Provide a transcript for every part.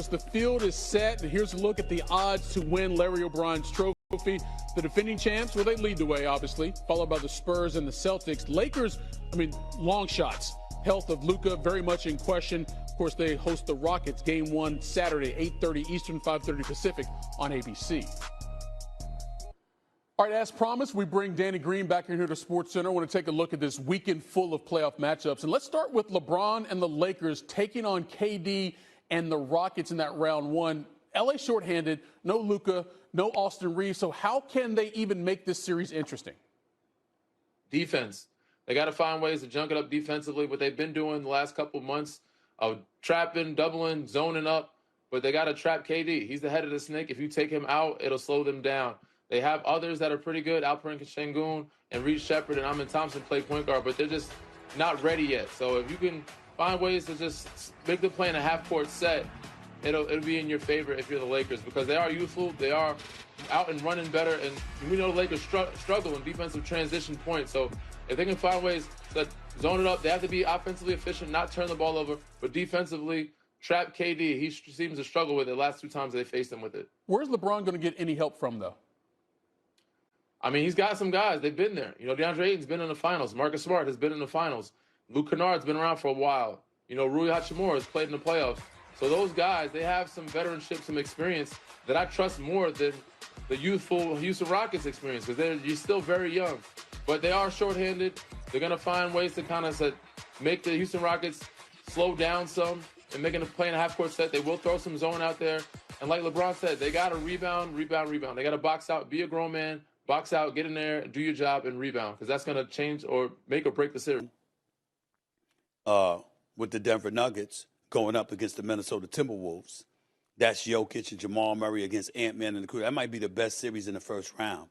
The field is set. Here's a look at the odds to win Larry O'Brien's trophy. The defending champs, well, they lead the way, obviously, followed by the Spurs and the Celtics. Lakers, long shots. Health of Luka very much in question. Of course, they host the Rockets game 1 Saturday, 8:30 Eastern, 5:30 Pacific on ABC. All right, as promised, we bring Danny Green back in here to SportsCenter. I want to take a look at this weekend full of playoff matchups. And let's start with LeBron and the Lakers taking on KD and the Rockets in that round 1. LA shorthanded, no Luka, no Austin Reaves. So how can they even make this series interesting? Defense. They got to find ways to junk it up defensively, what they've been doing the last couple months of trapping, doubling, zoning up. But they got to trap KD. He's the head of the snake. If you take him out, it'll slow them down. They have others that are pretty good. Alperen Sengun and Reed Shepard and Amin Thompson play point guard, but they're just not ready yet. So if you can find ways to just make them play in a half-court set, it'll be in your favor if you're the Lakers, because they are youthful. They are out and running better, and we know the Lakers struggle in defensive transition points. So if they can find ways to zone it up, they have to be offensively efficient, not turn the ball over, but defensively trap KD. He seems to struggle with it the last 2 times they faced him with it. Where's LeBron going to get any help from, though? He's got some guys. They've been there. DeAndre Ayton's been in the finals. Marcus Smart has been in the finals. Luke Kennard's been around for a while. Rui Hachimura has played in the playoffs. So those guys, they have some veteranship, some experience that I trust more than the youthful Houston Rockets experience, because you're still very young. But they are shorthanded. They're going to find ways to kind of make the Houston Rockets slow down some and make them play in a half-court set. They will throw some zone out there. And like LeBron said, they got to rebound. They got to box out, be a grown man, box out, get in there, do your job, and rebound, because that's going to change or make or break the series. With the Denver Nuggets going up against the Minnesota Timberwolves, that's Jokic and Jamal Murray against Ant-Man and the crew. That might be the best series in the first round,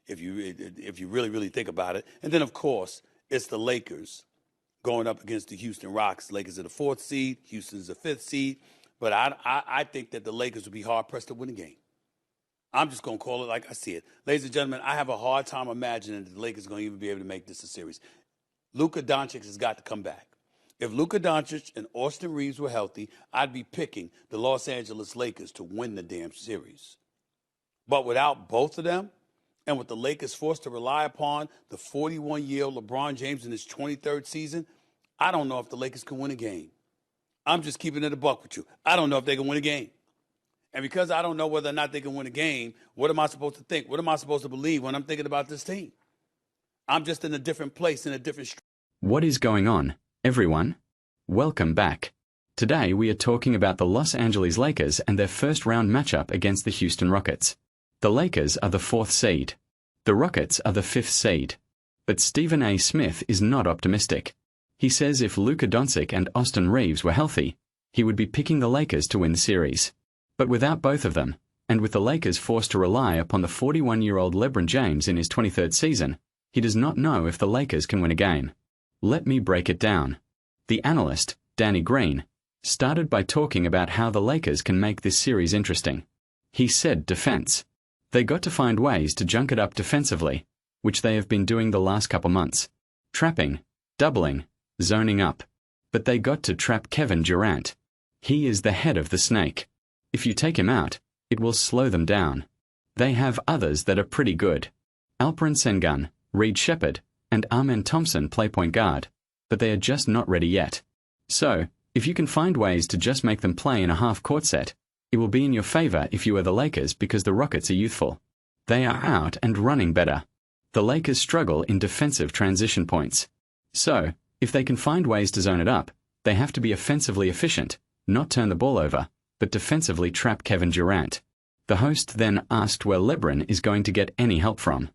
if you really think about it. And then, of course, it's the Lakers going up against the Houston Rockets. Lakers are the 4th seed. Houston's the 5th seed. But I think that the Lakers will be hard-pressed to win a game. I'm just going to call it like I see it. Ladies and gentlemen, I have a hard time imagining that the Lakers are going to even be able to make this a series. Luka Doncic has got to come back. If Luka Doncic and Austin Reaves were healthy, I'd be picking the Los Angeles Lakers to win the damn series. But without both of them, and with the Lakers forced to rely upon the 41-year-old LeBron James in his 23rd season, I don't know if the Lakers can win a game. I'm just keeping it a buck with you. I don't know if they can win a game. And because I don't know whether or not they can win a game, what am I supposed to think? What am I supposed to believe when I'm thinking about this team? I'm just in a different place, in a different... What is going on, everyone? Welcome back. Today we are talking about the Los Angeles Lakers and their first-round matchup against the Houston Rockets. The Lakers are the 4th seed. The Rockets are the 5th seed. But Stephen A. Smith is not optimistic. He says if Luka Doncic and Austin Reaves were healthy, he would be picking the Lakers to win the series. But without both of them, and with the Lakers forced to rely upon the 41-year-old LeBron James in his 23rd season, he does not know if the Lakers can win a game. Let me break it down. The analyst, Danny Green, started by talking about how the Lakers can make this series interesting. He said defense. They got to find ways to junk it up defensively, which they have been doing the last couple months. Trapping, doubling, zoning up. But they got to trap Kevin Durant. He is the head of the snake. If you take him out, it will slow them down. They have others that are pretty good. Alperen Sengun, Reed Shepard, and Amin Thompson play point guard, but they are just not ready yet. So, if you can find ways to just make them play in a half-court set, it will be in your favor if you are the Lakers, because the Rockets are youthful. They are out and running better. The Lakers struggle in defensive transition points. So, if they can find ways to zone it up, they have to be offensively efficient, not turn the ball over, but defensively trap Kevin Durant. The host then asked where LeBron is going to get any help from.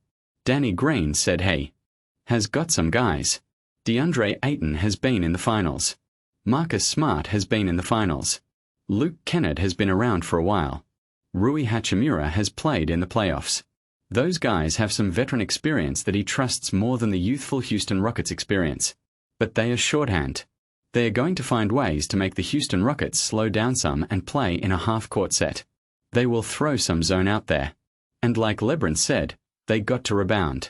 Danny Green said, hey, has got some guys. DeAndre Ayton has been in the finals. Marcus Smart has been in the finals. Luke Kennard has been around for a while. Rui Hachimura has played in the playoffs. Those guys have some veteran experience that he trusts more than the youthful Houston Rockets experience. But they are shorthand. They are going to find ways to make the Houston Rockets slow down some and play in a half-court set. They will throw some zone out there. And like LeBron said, they got to rebound.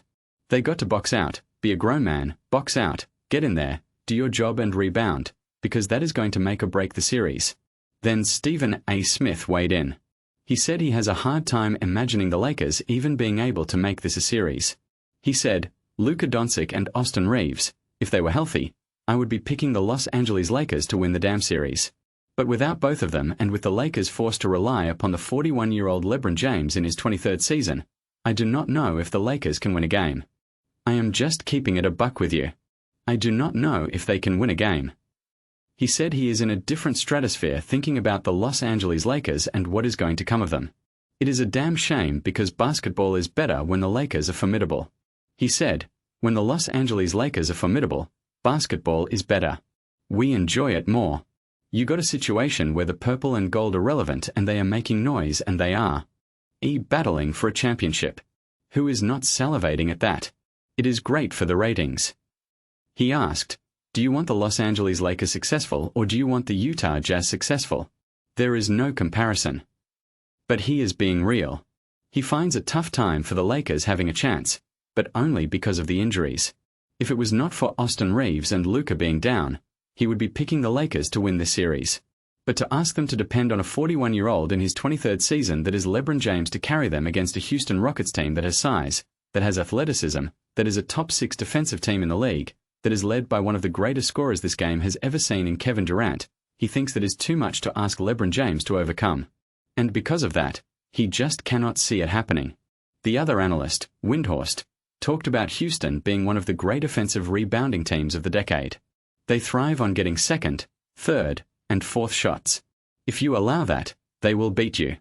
They got to box out, be a grown man, box out, get in there, do your job and rebound, because that is going to make or break the series. Then Stephen A. Smith weighed in. He said he has a hard time imagining the Lakers even being able to make this a series. He said, Luka Doncic and Austin Reaves, if they were healthy, I would be picking the Los Angeles Lakers to win the damn series. But without both of them and with the Lakers forced to rely upon the 41-year-old LeBron James in his 23rd season, I do not know if the Lakers can win a game. I am just keeping it a buck with you. I do not know if they can win a game. He said he is in a different stratosphere thinking about the Los Angeles Lakers and what is going to come of them. It is a damn shame because basketball is better when the Lakers are formidable. He said, when the Los Angeles Lakers are formidable, basketball is better. We enjoy it more. You got a situation where the purple and gold are relevant and they are making noise and they are battling for a championship. Who is not salivating at that? It is great for the ratings. He asked, do you want the Los Angeles Lakers successful or do you want the Utah Jazz successful? There is no comparison. But he is being real. He finds a tough time for the Lakers having a chance, but only because of the injuries. If it was not for Austin Reaves and Luka being down, he would be picking the Lakers to win this series. But to ask them to depend on a 41-year-old in his 23rd season that is LeBron James to carry them against a Houston Rockets team that has size, that has athleticism, that is a top 6 defensive team in the league, that is led by one of the greatest scorers this game has ever seen in Kevin Durant, he thinks that is too much to ask LeBron James to overcome. And because of that, he just cannot see it happening. The other analyst, Windhorst, talked about Houston being one of the great offensive rebounding teams of the decade. They thrive on getting second, third, and fourth shots. If you allow that, they will beat you.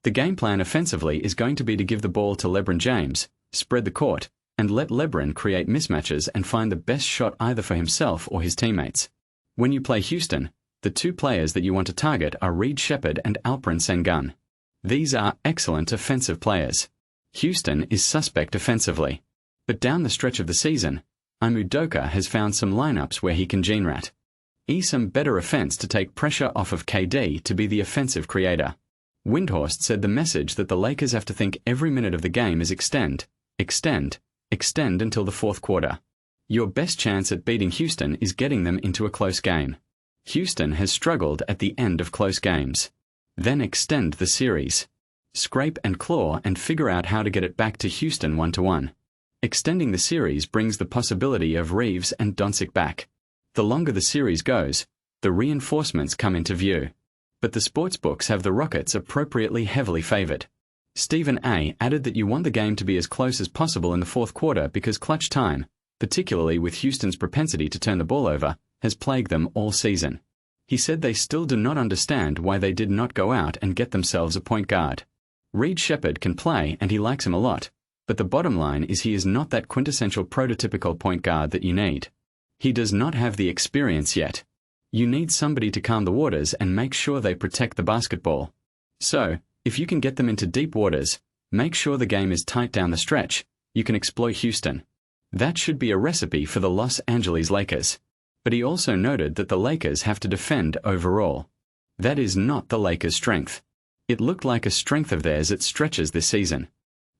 The game plan offensively is going to be to give the ball to LeBron James, spread the court, and let LeBron create mismatches and find the best shot either for himself or his teammates. When you play Houston, the two players that you want to target are Reed Shepherd and Alperen Sengun. These are excellent offensive players. Houston is suspect offensively. But down the stretch of the season, Udoka has found some lineups where he can gene rat. Some better offense to take pressure off of KD to be the offensive creator. Windhorst said the message that the Lakers have to think every minute of the game is extend until the fourth quarter. Your best chance at beating Houston is getting them into a close game. Houston has struggled at the end of close games. Then extend the series. Scrape and claw and figure out how to get it back to Houston 1-1. Extending the series brings the possibility of Reaves and Doncic back. The longer the series goes, the reinforcements come into view. But the sportsbooks have the Rockets appropriately heavily favored. Stephen A. added that you want the game to be as close as possible in the fourth quarter because clutch time, particularly with Houston's propensity to turn the ball over, has plagued them all season. He said they still do not understand why they did not go out and get themselves a point guard. Reed Shepherd can play and he likes him a lot, but the bottom line is he is not that quintessential prototypical point guard that you need. He does not have the experience yet. You need somebody to calm the waters and make sure they protect the basketball. So, if you can get them into deep waters, make sure the game is tight down the stretch, you can exploit Houston. That should be a recipe for the Los Angeles Lakers. But he also noted that the Lakers have to defend overall. That is not the Lakers' strength. It looked like a strength of theirs at stretches this season.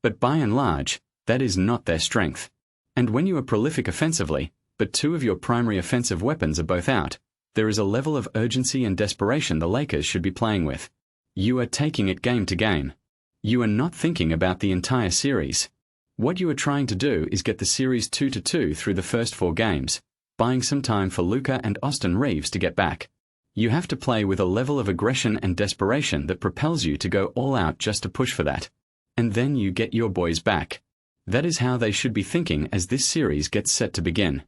But by and large, that is not their strength. And when you are prolific offensively, but two of your primary offensive weapons are both out, there is a level of urgency and desperation the Lakers should be playing with. You are taking it game to game. You are not thinking about the entire series. What you are trying to do is get the series 2-2 through the first 4 games, buying some time for Luka and Austin Reaves to get back. You have to play with a level of aggression and desperation that propels you to go all out just to push for that. And then you get your boys back. That is how they should be thinking as this series gets set to begin.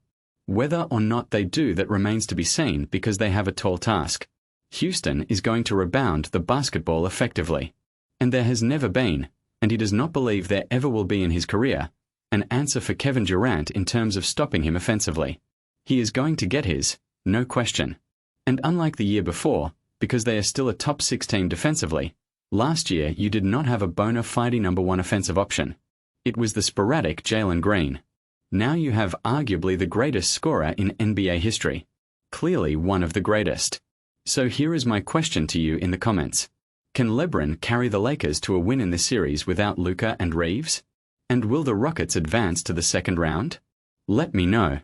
Whether or not they do that remains to be seen because they have a tall task. Houston is going to rebound the basketball effectively. And there has never been, and he does not believe there ever will be in his career, an answer for Kevin Durant in terms of stopping him offensively. He is going to get his, no question. And unlike the year before, because they are still a top 6 team defensively, last year you did not have a bona fide number 1 offensive option. It was the sporadic Jalen Green. Now you have arguably the greatest scorer in NBA history. Clearly one of the greatest. So here is my question to you in the comments. Can LeBron carry the Lakers to a win in this series without Luka and Reaves? And will the Rockets advance to the second round? Let me know.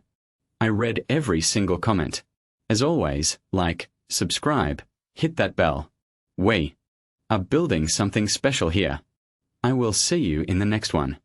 I read every single comment. As always, like, subscribe, hit that bell. We are building something special here. I will see you in the next one.